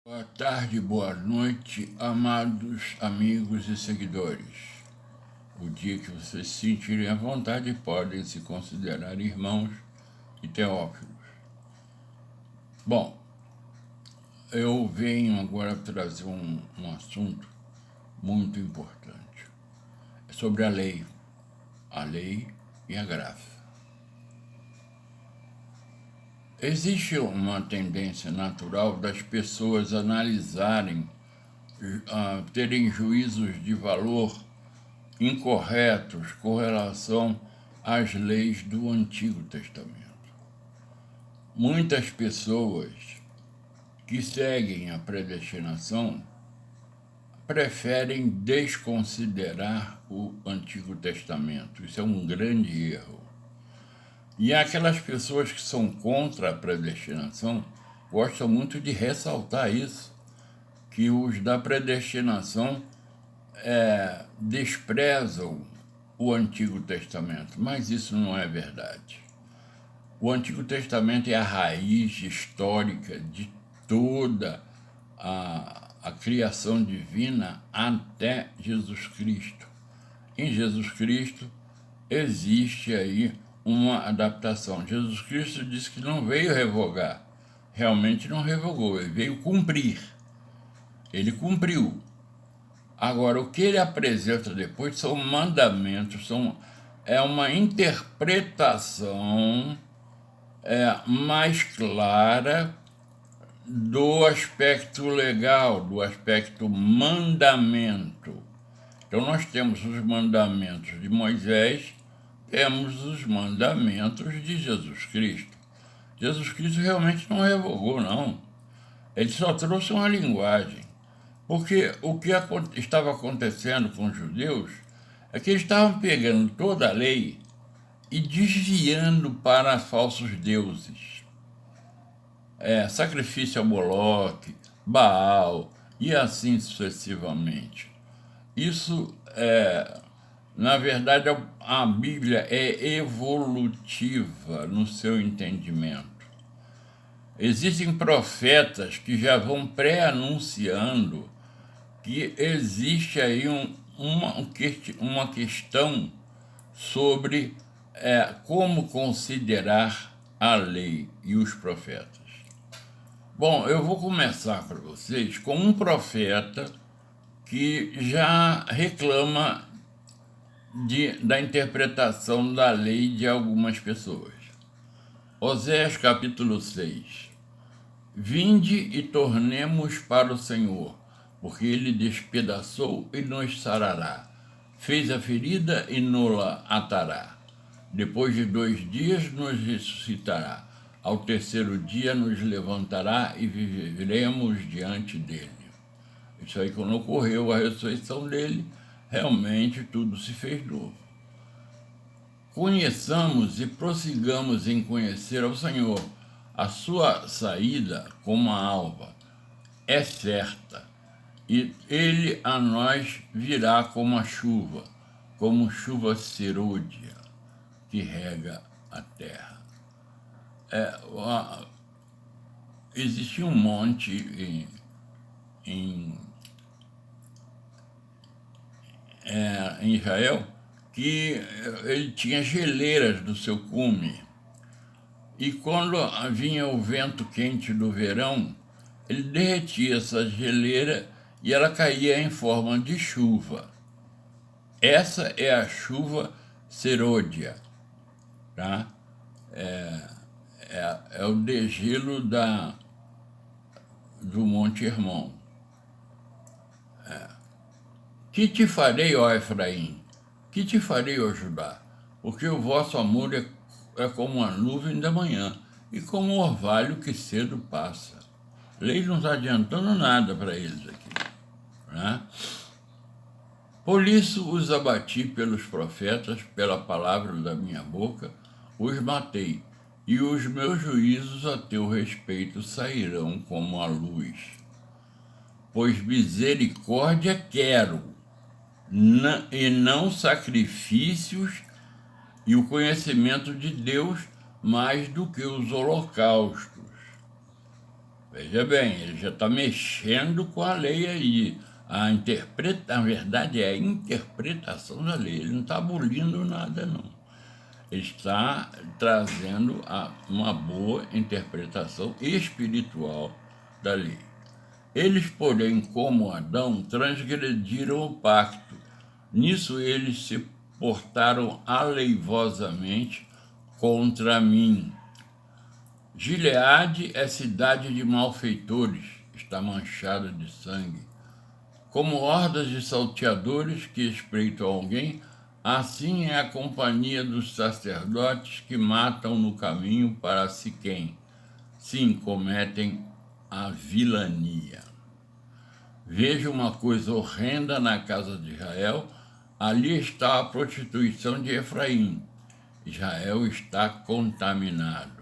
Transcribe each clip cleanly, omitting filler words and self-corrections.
Boa tarde, boa noite, amados amigos e seguidores. O dia que vocês se sentirem à vontade podem se considerar irmãos e teófilos. Bom, eu venho agora trazer um assunto muito importante. É sobre a lei e a graça. Existe uma tendência natural das pessoas analisarem, terem juízos de valor incorretos com relação às leis do Antigo Testamento. Muitas pessoas que seguem a predestinação preferem desconsiderar o Antigo Testamento. Isso é um grande erro. E aquelas pessoas que são contra a predestinação gostam muito de ressaltar isso, que os da predestinação desprezam o Antigo Testamento, mas isso não é verdade. O Antigo Testamento é a raiz histórica de toda a criação divina até Jesus Cristo. Em Jesus Cristo existe aí uma adaptação. Jesus Cristo disse que não veio revogar, realmente não revogou, ele veio cumprir. Ele cumpriu. Agora, o que ele apresenta depois são mandamentos, é uma interpretação mais clara do aspecto legal, do aspecto mandamento. Então, nós temos os mandamentos de Moisés, temos os mandamentos de Jesus Cristo. Jesus Cristo realmente não revogou, não. Ele só trouxe uma linguagem. Porque o que estava acontecendo com os judeus é que eles estavam pegando toda a lei e desviando para falsos deuses. Sacrifício a Moloque, Baal e assim sucessivamente. Isso, na verdade, a Bíblia é evolutiva no seu entendimento. Existem profetas que já vão pré-anunciando que existe aí uma questão sobre como considerar a lei e os profetas. Bom, eu vou começar para vocês com um profeta que já reclama da interpretação da lei de algumas pessoas. Oséias capítulo 6. Vinde e tornemos para o Senhor, porque ele despedaçou e nos sarará, fez a ferida e nola atará. Depois de 2 dias nos ressuscitará, ao terceiro dia nos levantará e viveremos diante dele. Isso aí, quando ocorreu a ressurreição dele, realmente tudo se fez novo. Conheçamos e prossigamos em conhecer ao Senhor. A sua saída, como a alva, é certa, e ele a nós virá como a chuva, como chuva serôdia, que rega a terra. Existia um monte em Israel que ele tinha geleiras do seu cume. E quando vinha o vento quente do verão, ele derretia essa geleira e ela caía em forma de chuva. Essa é a chuva serôdia, tá? É o degelo do Monte Hermon. Que te farei, ó Efraim? Que te farei, ó Judá? Porque o vosso amor é como a nuvem da manhã e como o orvalho que cedo passa. Lei não está adiantando nada para eles aqui, né? Por isso os abati pelos profetas, pela palavra da minha boca, os matei, e os meus juízos a teu respeito sairão como a luz. Pois misericórdia quero, e não sacrifícios, e o conhecimento de Deus mais do que os holocaustos. Veja bem, ele já está mexendo com a lei aí. Na verdade, é a interpretação da lei. Ele não está abolindo nada, não. Ele está trazendo uma boa interpretação espiritual da lei. Eles, porém, como Adão, transgrediram o pacto. Nisso eles se portaram aleivosamente contra mim. Gileade é cidade de malfeitores, está manchada de sangue. Como hordas de salteadores que espreitam alguém, assim é a companhia dos sacerdotes que matam no caminho para Siquém. Sim, cometem a vilania. Veja uma coisa horrenda na casa de Israel, ali está a prostituição de Efraim. Israel está contaminado.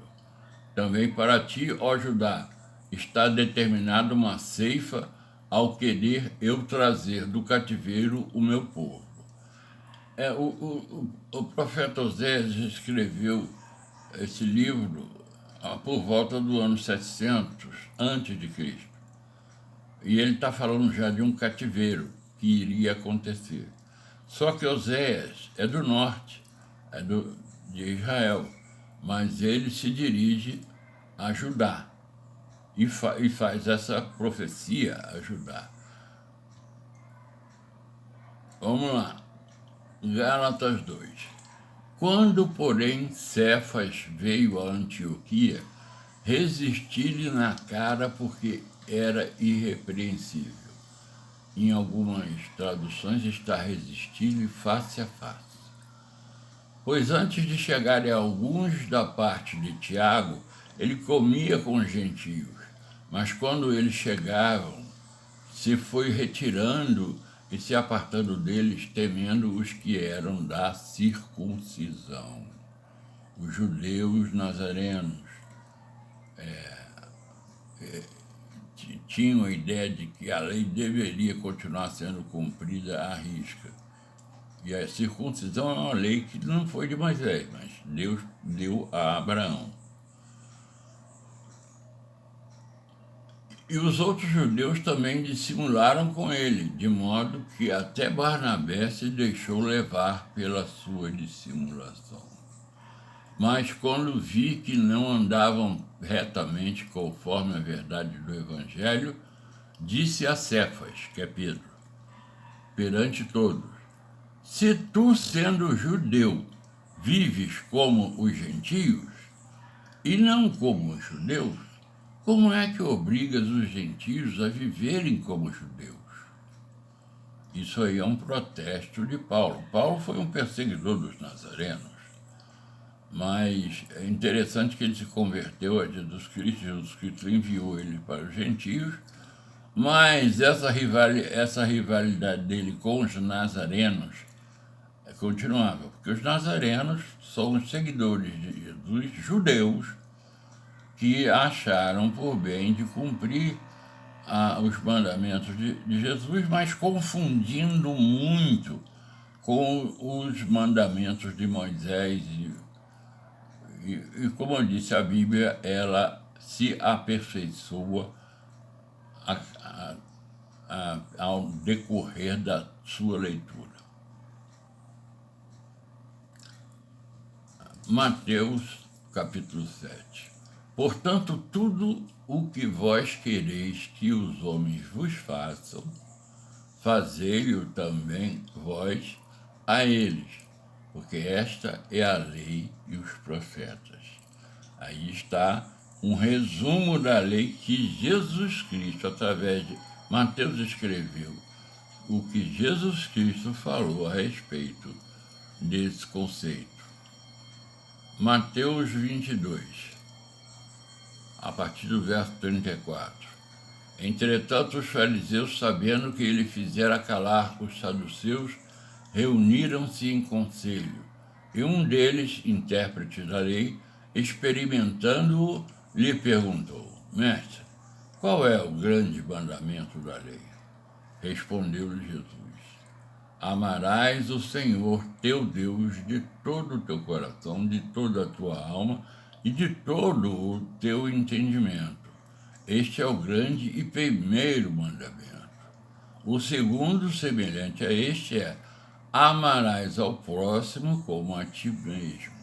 Também para ti, ó Judá, está determinada uma ceifa ao querer eu trazer do cativeiro o meu povo. O profeta Oséias escreveu esse livro por volta do ano 700 antes de Cristo. E ele está falando já de um cativeiro que iria acontecer. Só que Oséias é do norte, de Israel, mas ele se dirige a Judá e faz essa profecia a Judá. Vamos lá, Gálatas 2. Quando, porém, Cefas veio a Antioquia, resisti-lhe na cara porque era irrepreensível. Em algumas traduções está resisti-lhe face a face. Pois antes de chegarem alguns da parte de Tiago, ele comia com os gentios, mas quando eles chegavam, se foi retirando e se apartando deles, temendo os que eram da circuncisão. Os judeus nazarenos tinham a ideia de que a lei deveria continuar sendo cumprida à risca. E a circuncisão é uma lei que não foi de Moisés, mas Deus deu a Abraão. E os outros judeus também dissimularam com ele, de modo que até Barnabé se deixou levar pela sua dissimulação. Mas quando vi que não andavam retamente conforme a verdade do Evangelho, disse a Cefas, que é Pedro, perante todos: se tu, sendo judeu, vives como os gentios, e não como os judeus, como é que obrigas os gentios a viverem como judeus? Isso aí é um protesto de Paulo. Paulo foi um perseguidor dos nazarenos, mas é interessante que ele se converteu a Jesus Cristo enviou ele para os gentios, mas essa rivalidade dele com os nazarenos continuava, porque os nazarenos são os seguidores de Jesus, judeus, que acharam por bem de cumprir os mandamentos de Jesus, mas confundindo muito com os mandamentos de Moisés. E como eu disse, a Bíblia ela se aperfeiçoa ao decorrer da sua leitura. Mateus, capítulo 7. Portanto, tudo o que vós quereis que os homens vos façam, fazei-o também vós a eles, porque esta é a lei e os profetas. Aí está um resumo da lei que Jesus Cristo, através de Mateus, escreveu, o que Jesus Cristo falou a respeito desse conceito. Mateus 22, a partir do verso 34. Entretanto, os fariseus, sabendo que ele fizera calar os saduceus, reuniram-se em conselho. E um deles, intérprete da lei, experimentando-o, lhe perguntou: Mestre, qual é o grande mandamento da lei? Respondeu-lhe Jesus: Amarás o Senhor teu Deus de todo o teu coração, de toda a tua alma e de todo o teu entendimento. Este é o grande e primeiro mandamento. O segundo, semelhante a este, é: amarás ao próximo como a ti mesmo.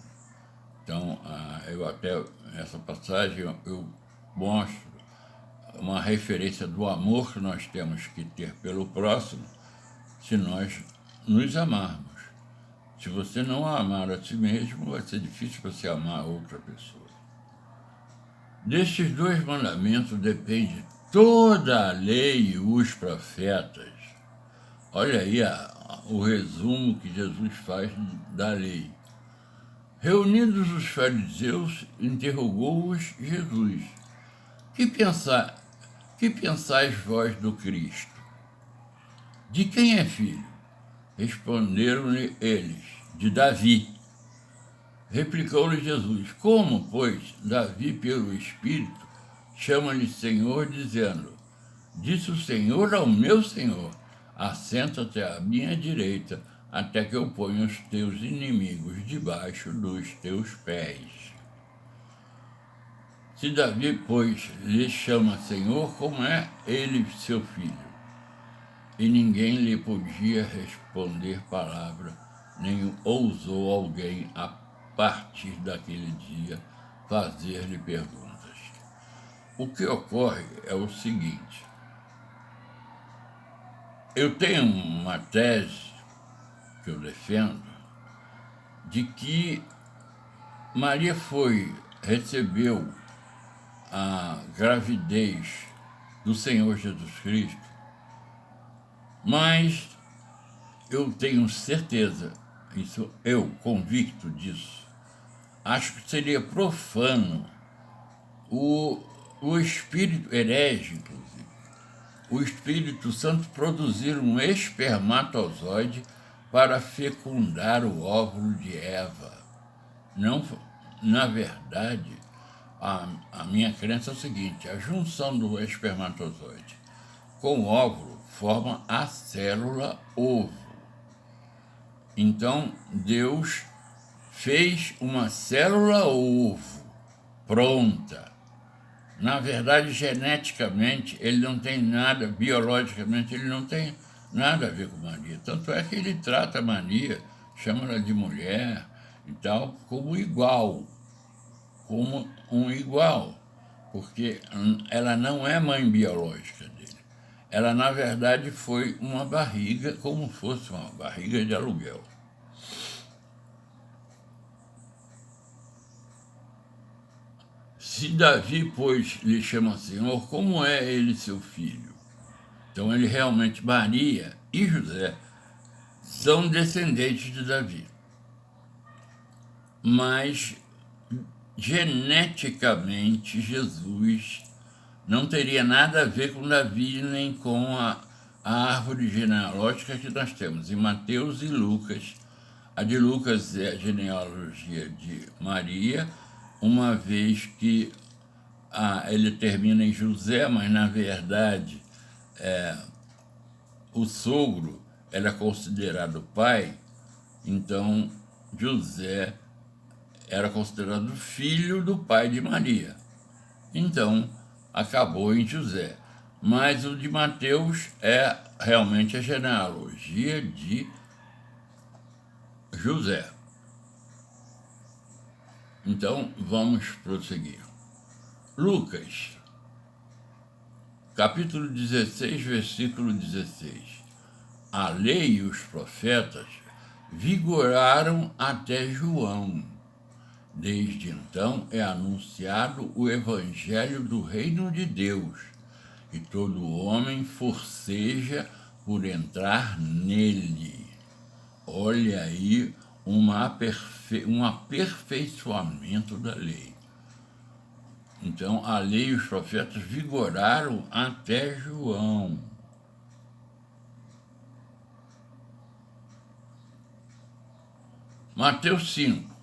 Então, eu até, nessa passagem, eu mostro uma referência do amor que nós temos que ter pelo próximo se nós nos amarmos. Se você não amar a si mesmo, vai ser difícil você amar outra pessoa. Destes dois mandamentos depende toda a lei e os profetas. Olha aí o resumo que Jesus faz da lei. Reunidos os fariseus, interrogou-os Jesus: Que pensais vós do Cristo? De quem é filho? Responderam-lhe eles: de Davi. Replicou-lhe Jesus: Como, pois, Davi, pelo Espírito, chama-lhe Senhor, dizendo: Disse o Senhor ao meu Senhor: Assenta-te à minha direita, até que eu ponha os teus inimigos debaixo dos teus pés. Se Davi, pois, lhe chama Senhor, como é ele seu filho? E ninguém lhe podia responder palavra, nem ousou alguém, a partir daquele dia, fazer-lhe perguntas. O que ocorre é o seguinte: eu tenho uma tese que eu defendo de que Maria recebeu a gravidez do Senhor Jesus Cristo, mas eu tenho certeza, eu convicto disso, acho que seria profano o espírito herege, inclusive, o Espírito Santo produzir um espermatozoide para fecundar o óvulo de Eva. Não, na verdade, a minha crença é o seguinte: a junção do espermatozoide com o óvulo forma a célula ovo. Então, Deus fez uma célula ovo pronta. Na verdade, geneticamente, ele não tem nada, biologicamente, ele não tem nada a ver com Maria. Tanto é que ele trata Maria, chama-la de mulher e tal, como igual, como um igual, porque ela não é mãe biológica dele. Ela, na verdade, foi uma barriga, como fosse uma barriga de aluguel. Se Davi, pois, lhe chama Senhor, como é ele seu filho? Então, ele realmente, Maria e José, são descendentes de Davi. Mas, geneticamente, Jesus não teria nada a ver com Davi, nem com a árvore genealógica que nós temos em Mateus e Lucas. A de Lucas é a genealogia de Maria, uma vez que ele termina em José, mas na verdade o sogro era considerado pai, então José era considerado filho do pai de Maria. Então acabou em José. Mas o de Mateus é realmente a genealogia de José. Então vamos prosseguir. Lucas, capítulo 16, versículo 16. A lei e os profetas vigoraram até João. Desde então é anunciado o evangelho do reino de Deus, e todo homem forceja por entrar nele. Olha aí um aperfeiçoamento da lei. Então, a lei e os profetas vigoraram até João. Mateus 5.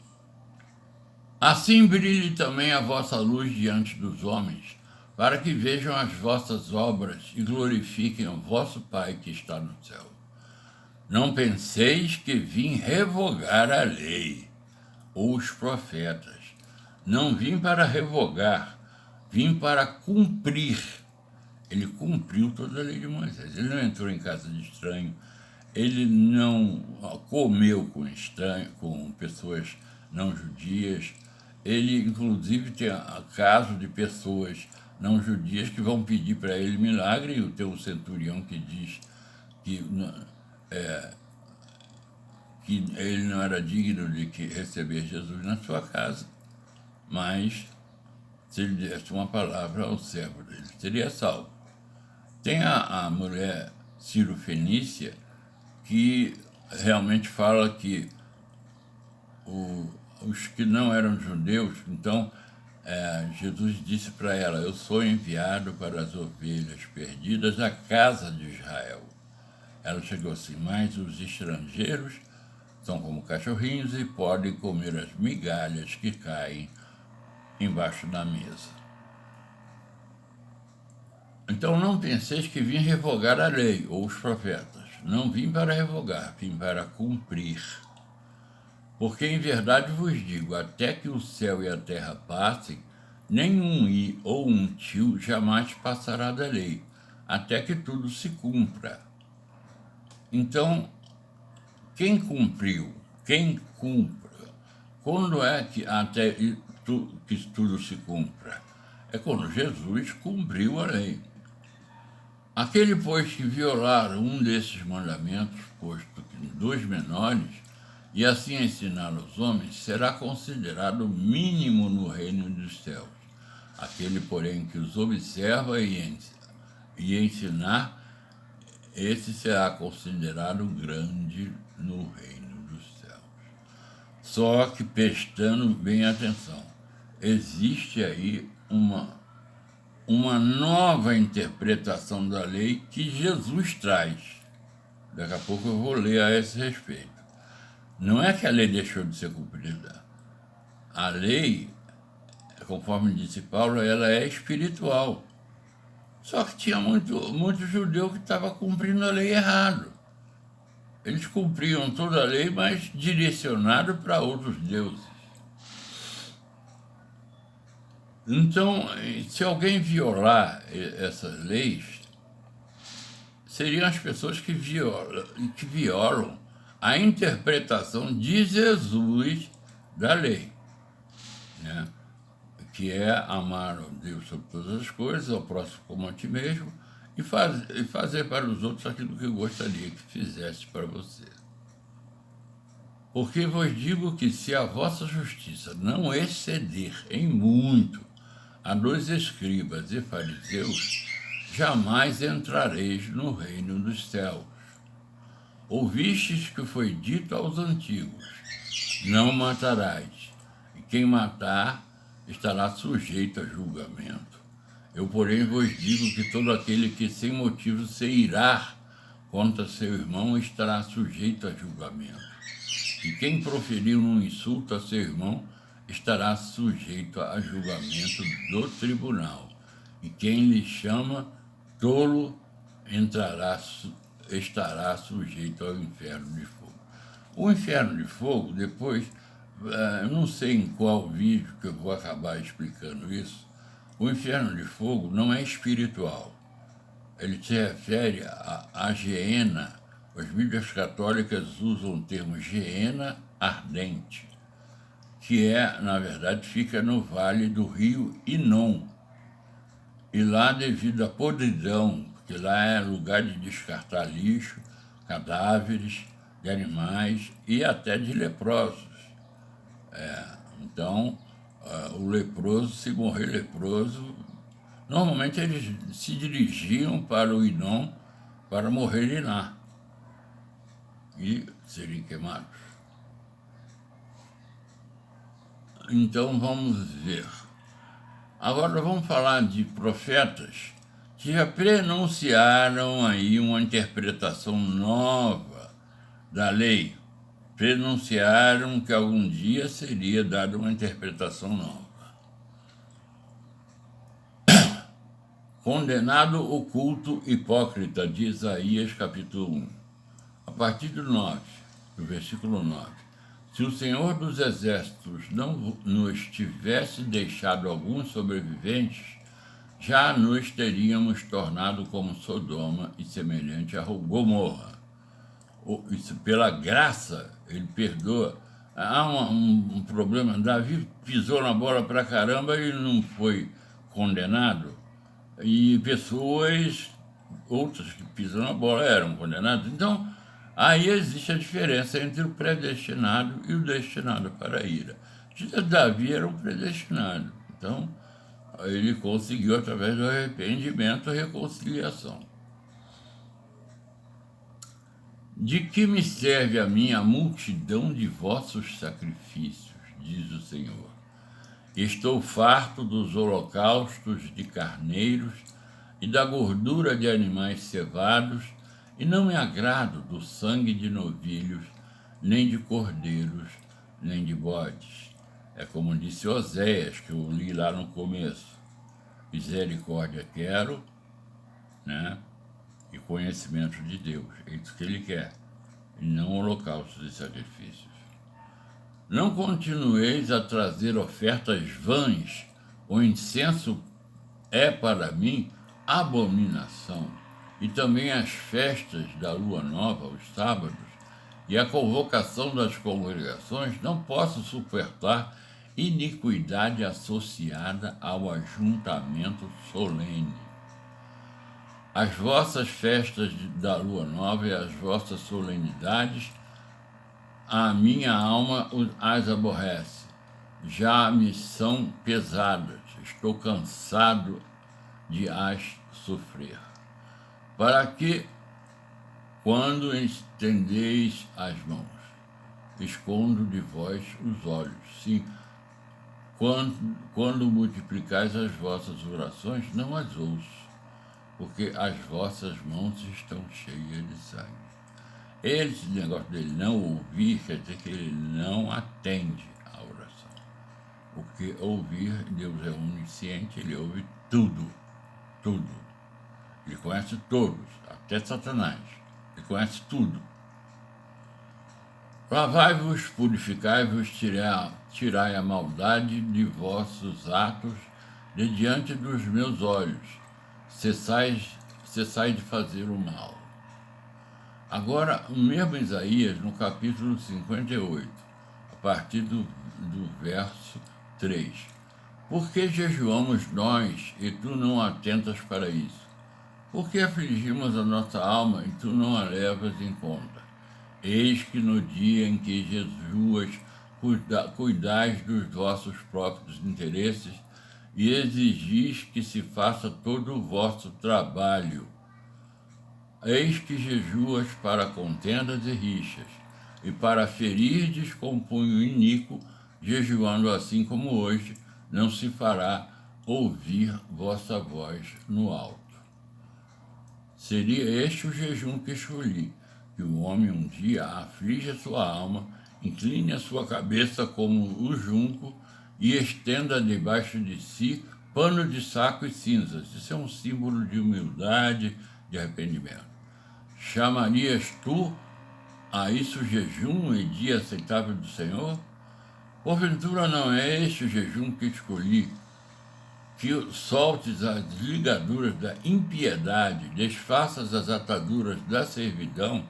Assim brilhe também a vossa luz diante dos homens, para que vejam as vossas obras e glorifiquem o vosso Pai que está no céu. Não penseis que vim revogar a lei ou os profetas. Não vim para revogar, vim para cumprir. Ele cumpriu toda a lei de Moisés. Ele não entrou em casa de estranho, ele não comeu com estranho, com pessoas não judias. Ele, inclusive, tem caso de pessoas não judias que vão pedir para ele milagre, e tem um centurião que diz que ele não era digno de receber Jesus na sua casa, mas se ele desse uma palavra ao servo dele, seria salvo. Tem a mulher Ciro-Fenícia, que realmente fala que os que não eram judeus, então Jesus disse para ela: eu sou enviado para as ovelhas perdidas da casa de Israel. Ela chegou assim: mas os estrangeiros são como cachorrinhos e podem comer as migalhas que caem embaixo da mesa. Então não penseis que vim revogar a lei ou os profetas. Não vim para revogar, vim para cumprir. Porque em verdade vos digo, até que o céu e a terra passem, nenhum i ou um tio jamais passará da lei, até que tudo se cumpra. Então, quem cumpriu? Quem cumpra? Quando é que até que tudo se cumpra? É quando Jesus cumpriu a lei. Aquele, pois, que violar um desses mandamentos, posto que dos menores, e assim ensinar aos homens, será considerado mínimo no reino dos céus. Aquele, porém, que os observa e ensinar, esse será considerado grande no reino dos céus. Só que, prestando bem atenção, existe aí uma nova interpretação da lei que Jesus traz. Daqui a pouco eu vou ler a esse respeito. Não é que a lei deixou de ser cumprida. A lei, conforme disse Paulo, ela é espiritual. Só que tinha muito judeu que estava cumprindo a lei errado. Eles cumpriam toda a lei, mas direcionado para outros deuses. Então, se alguém violar essas leis, seriam as pessoas que violam a interpretação de Jesus da lei, né? Que é amar a Deus sobre todas as coisas, ao próximo como a ti mesmo, e fazer para os outros aquilo que gostaria que fizesse para você. Porque vos digo que se a vossa justiça não exceder em muito a dos escribas e fariseus, jamais entrareis no reino dos céus. Ouvistes que foi dito aos antigos: não matarás, e quem matar estará sujeito a julgamento. Eu, porém, vos digo que todo aquele que sem motivo se irá contra seu irmão estará sujeito a julgamento. E quem proferiu um insulto a seu irmão estará sujeito a julgamento do tribunal. E quem lhe chama tolo estará sujeito ao inferno de fogo. O inferno de fogo, depois, eu não sei em qual vídeo que eu vou acabar explicando isso, o inferno de fogo não é espiritual. Ele se refere à geena. As Bíblias católicas usam o termo geena ardente, que na verdade, fica no vale do rio Inom. E lá, devido à podridão, porque lá é lugar de descartar lixo, cadáveres de animais e até de leprosos. Então, o leproso, se morrer leproso, normalmente eles se dirigiam para o Inom para morrerem lá e serem queimados. Então vamos ver. Agora vamos falar de profetas que já prenunciaram aí uma interpretação nova da lei. Prenunciaram que algum dia seria dada uma interpretação nova. Condenado o culto hipócrita de Isaías, capítulo 1. A partir do versículo 9. Se o Senhor dos Exércitos não nos tivesse deixado alguns sobreviventes, já nos teríamos tornado como Sodoma e semelhante a Gomorra. Isso, pela graça, ele perdoa. Há um problema, Davi pisou na bola pra caramba e não foi condenado, e outras que pisam na bola eram condenadas. Então, aí existe a diferença entre o predestinado e o destinado para a ira. Davi era um predestinado, então ele conseguiu, através do arrependimento, a reconciliação. De que me serve a mim a multidão de vossos sacrifícios, diz o Senhor. Estou farto dos holocaustos de carneiros e da gordura de animais cevados, e não me agrado do sangue de novilhos, nem de cordeiros, nem de bodes. É como disse Oséias, que eu li lá no começo. Misericórdia quero, né? E conhecimento de Deus. É isso que ele quer. E não holocaustos e sacrifícios. Não continueis a trazer ofertas vãs. O incenso é para mim abominação. E também as festas da lua nova, os sábados, e a convocação das congregações, não posso suportar iniquidade associada ao ajuntamento solene. As vossas festas da lua nova e as vossas solenidades, a minha alma as aborrece. Já me são pesadas, estou cansado de as sofrer. Para que, quando estendeis as mãos, escondo de vós os olhos. Sim, quando multiplicais as vossas orações, não as ouço, porque as vossas mãos estão cheias de sangue. Esse negócio dele não ouvir quer dizer que ele não atende à oração. Porque ouvir, Deus é onisciente, ele ouve tudo, tudo. Ele conhece todos, até Satanás. Ele conhece tudo. Lavai-vos, purificai-vos, tirai a maldade de vossos atos de diante dos meus olhos. Cessai de fazer o mal. Agora, o mesmo Isaías, no capítulo 58, a partir do verso 3. Por que jejuamos nós e tu não atentas para isso? Por que afligimos a nossa alma e tu não a levas em conta? Eis que no dia em que jejuas, cuidais dos vossos próprios interesses e exigis que se faça todo o vosso trabalho. Eis que jejuas para contendas e rixas, e para ferirdes com punho iníquo, jejuando assim como hoje, não se fará ouvir vossa voz no alto. Seria este o jejum que escolhi, que o homem um dia aflige a sua alma, incline a sua cabeça como o junco e estenda debaixo de si pano de saco e cinzas. Isso é um símbolo de humildade, de arrependimento. Chamarias tu a isso jejum e dia aceitável do Senhor? Porventura não é este o jejum que escolhi, que soltes as ligaduras da impiedade, desfaças as ataduras da servidão,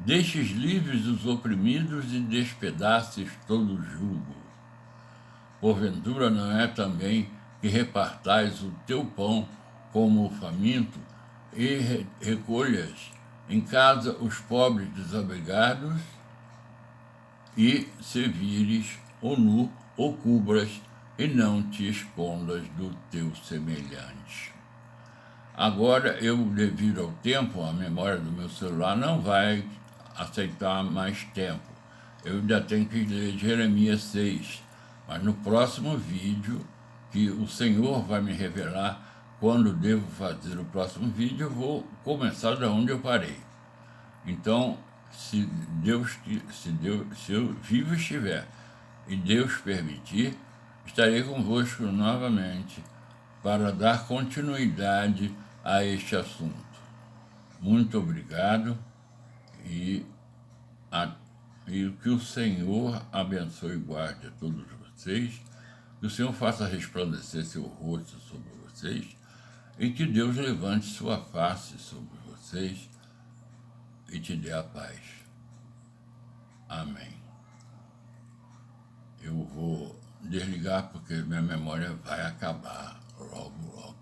deixes livres os oprimidos e despedaces todo o jugo. Porventura não é também que repartais o teu pão como o faminto e recolhas em casa os pobres desabrigados e servires ou nu ou cubras e não te escondas do teu semelhante. Agora, eu, devido ao tempo, a memória do meu celular não vai aceitar mais tempo. Eu ainda tenho que ler Jeremias 6, mas no próximo vídeo, que o Senhor vai me revelar quando devo fazer o próximo vídeo, eu vou começar da onde eu parei. Então, se eu vivo estiver e Deus permitir, estarei convosco novamente para dar continuidade a este assunto. Muito obrigado e que o Senhor abençoe e guarde a todos vocês, que o Senhor faça resplandecer seu rosto sobre vocês e que Deus levante sua face sobre vocês e te dê a paz. Amém. Eu vou desligar porque minha memória vai acabar logo, logo.